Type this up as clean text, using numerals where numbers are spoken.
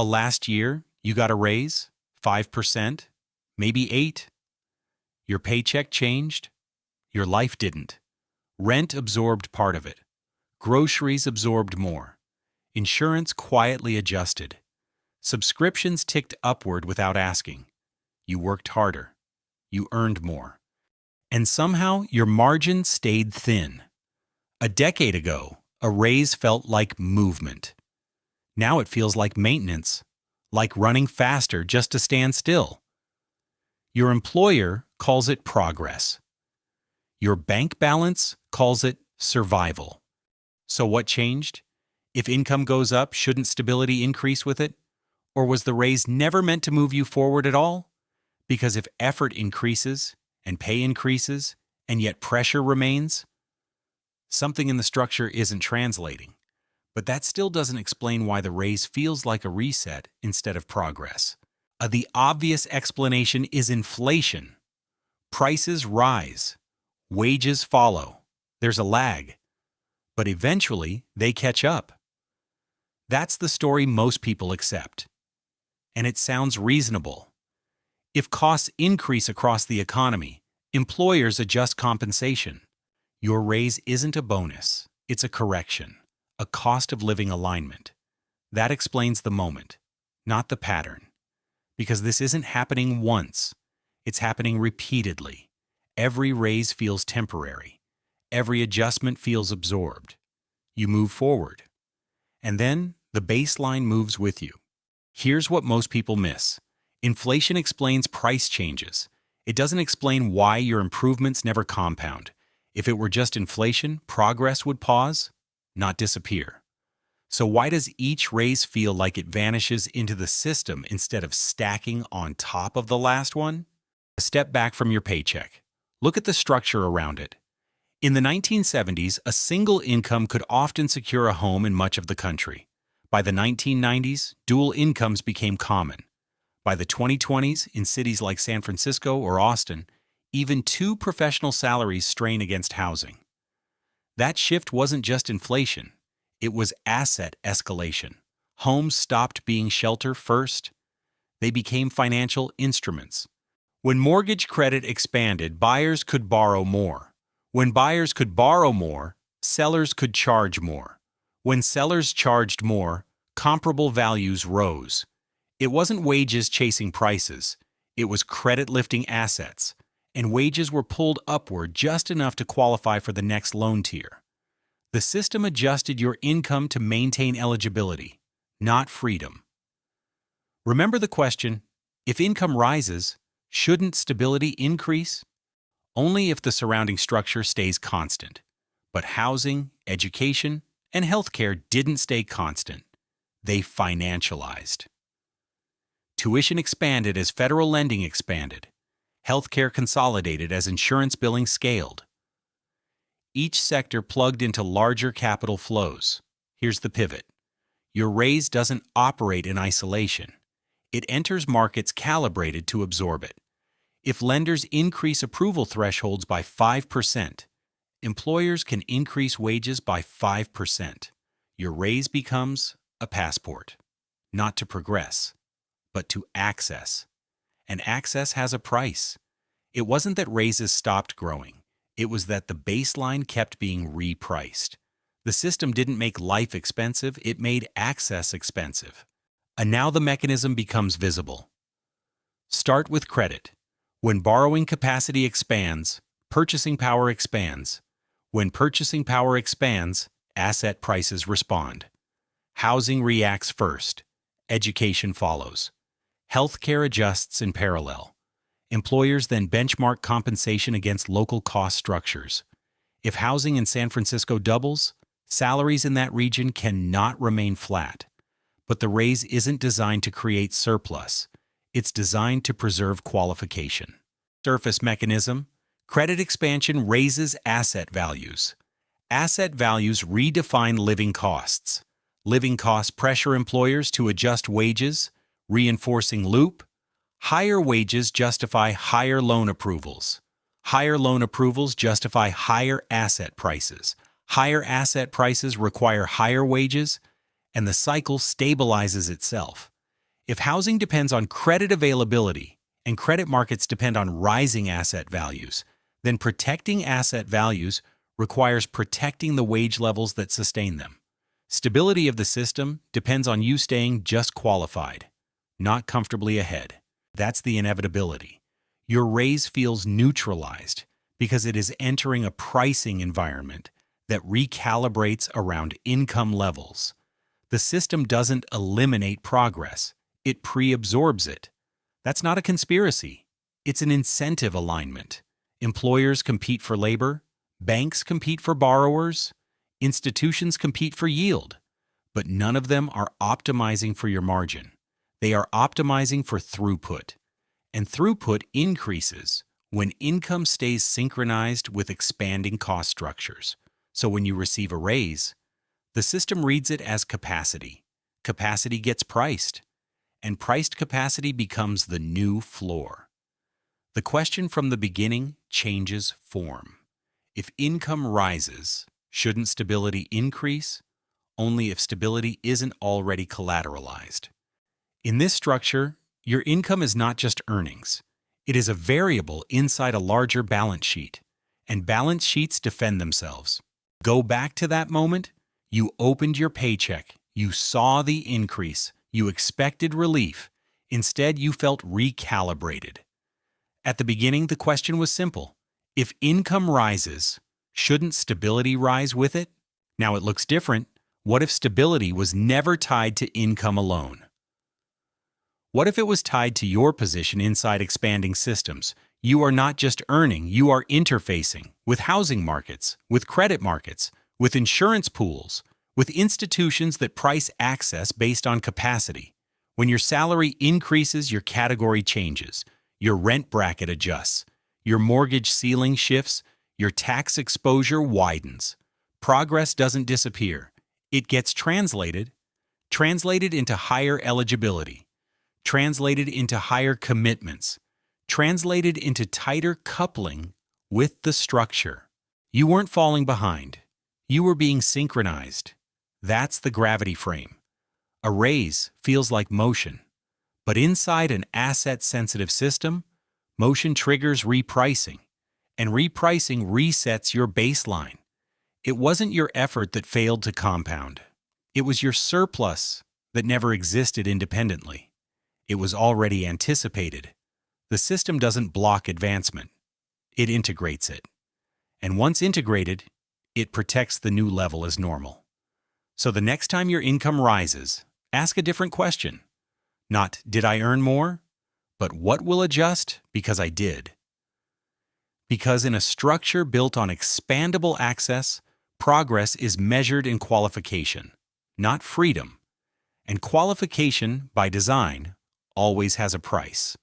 Last year, you got a raise, 5%, maybe 8. Your paycheck changed, your life didn't. Rent absorbed part of it. Groceries absorbed more. Insurance quietly adjusted. Subscriptions ticked upward without asking. You worked harder. You earned more. And somehow your margin stayed thin. A decade ago, a raise felt like movement. Now it feels like maintenance, like running faster just to stand still. Your employer calls it progress. Your bank balance calls it survival. So what changed? If income goes up, shouldn't stability increase with it? Or was the raise never meant to move you forward at all? Because if effort increases and pay increases and yet pressure remains, something in the structure isn't translating. But that still doesn't explain why the raise feels like a reset instead of progress. The obvious explanation is inflation. Prices rise. Wages follow. There's a lag. But eventually, they catch up. That's the story most people accept. And it sounds reasonable. If costs increase across the economy, employers adjust compensation. Your raise isn't a bonus, it's a correction, a cost of living alignment. That explains the moment, not the pattern. Because this isn't happening once, it's happening repeatedly. Every raise feels temporary. Every adjustment feels absorbed. You move forward. And then the baseline moves with you. Here's what most people miss. Inflation explains price changes. It doesn't explain why your improvements never compound. If it were just inflation, progress would pause, not disappear. So why does each raise feel like it vanishes into the system instead of stacking on top of the last one? A step back from your paycheck. Look at the structure around it. In the 1970s, a single income could often secure a home in much of the country. By the 1990s, dual incomes became common. By the 2020s, in cities like San Francisco or Austin, even 2 professional salaries strain against housing. That shift wasn't just inflation, it was asset escalation. Homes stopped being shelter first. They became financial instruments. When mortgage credit expanded, buyers could borrow more. When buyers could borrow more, sellers could charge more. When sellers charged more, comparable values rose. It wasn't wages chasing prices, it was credit lifting assets, and wages were pulled upward just enough to qualify for the next loan tier. The system adjusted your income to maintain eligibility, not freedom. Remember the question, if income rises, shouldn't stability increase? Only if the surrounding structure stays constant. But housing, education, and healthcare didn't stay constant. They financialized. Tuition expanded as federal lending expanded. Healthcare consolidated as insurance billing scaled. Each sector plugged into larger capital flows. Here's the pivot. Your raise doesn't operate in isolation. It enters markets calibrated to absorb it. If lenders increase approval thresholds by 5%, employers can increase wages by 5%. Your raise becomes a passport, not to progress, but to access. And access has a price. It wasn't that raises stopped growing. It was that the baseline kept being repriced. The system didn't make life expensive, it made access expensive. And now the mechanism becomes visible. Start with credit. When borrowing capacity expands, purchasing power expands. When purchasing power expands, asset prices respond. Housing reacts first. Education follows. Healthcare adjusts in parallel. Employers then benchmark compensation against local cost structures. If housing in San Francisco doubles, salaries in that region cannot remain flat. But the raise isn't designed to create surplus. It's designed to preserve qualification. Surface mechanism. Credit expansion raises asset values. Asset values redefine living costs. Living costs pressure employers to adjust wages, reinforcing loop. Higher wages justify higher loan approvals. Higher loan approvals justify higher asset prices. Higher asset prices require higher wages, and the cycle stabilizes itself. If housing depends on credit availability and credit markets depend on rising asset values, then protecting asset values requires protecting the wage levels that sustain them. Stability of the system depends on you staying just qualified, not comfortably ahead. That's the inevitability. Your raise feels neutralized because it is entering a pricing environment that recalibrates around income levels. The system doesn't eliminate progress, it pre-absorbs it. That's not a conspiracy. It's an incentive alignment. Employers compete for labor, banks compete for borrowers, institutions compete for yield, but none of them are optimizing for your margin. They are optimizing for throughput. And throughput increases when income stays synchronized with expanding cost structures. So when you receive a raise, the system reads it as capacity. Capacity gets priced, and priced capacity becomes the new floor. The question from the beginning changes form. If income rises, shouldn't stability increase? Only if stability isn't already collateralized. In this structure, your income is not just earnings. It is a variable inside a larger balance sheet, and balance sheets defend themselves. Go back to that moment. You opened your paycheck, you saw the increase, you expected relief. Instead, you felt recalibrated. At the beginning, the question was simple. If income rises, shouldn't stability rise with it? Now it looks different. What if stability was never tied to income alone? What if it was tied to your position inside expanding systems? You are not just earning, you are interfacing with housing markets, with credit markets, with insurance pools, with institutions that price access based on capacity. When your salary increases, your category changes, your rent bracket adjusts, your mortgage ceiling shifts, your tax exposure widens. Progress doesn't disappear. It gets translated into higher eligibility, translated into higher commitments, translated into tighter coupling with the structure. You weren't falling behind. You were being synchronized. That's the gravity frame. A raise feels like motion, but inside an asset-sensitive system, motion triggers repricing, and repricing resets your baseline. It wasn't your effort that failed to compound. It was your surplus that never existed independently. It was already anticipated. The system doesn't block advancement. It integrates it. And once integrated, it protects the new level as normal. So the next time your income rises, ask a different question. Not, did I earn more? But what will adjust because I did? Because in a structure built on expandable access, progress is measured in qualification, not freedom. And qualification, by design, always has a price.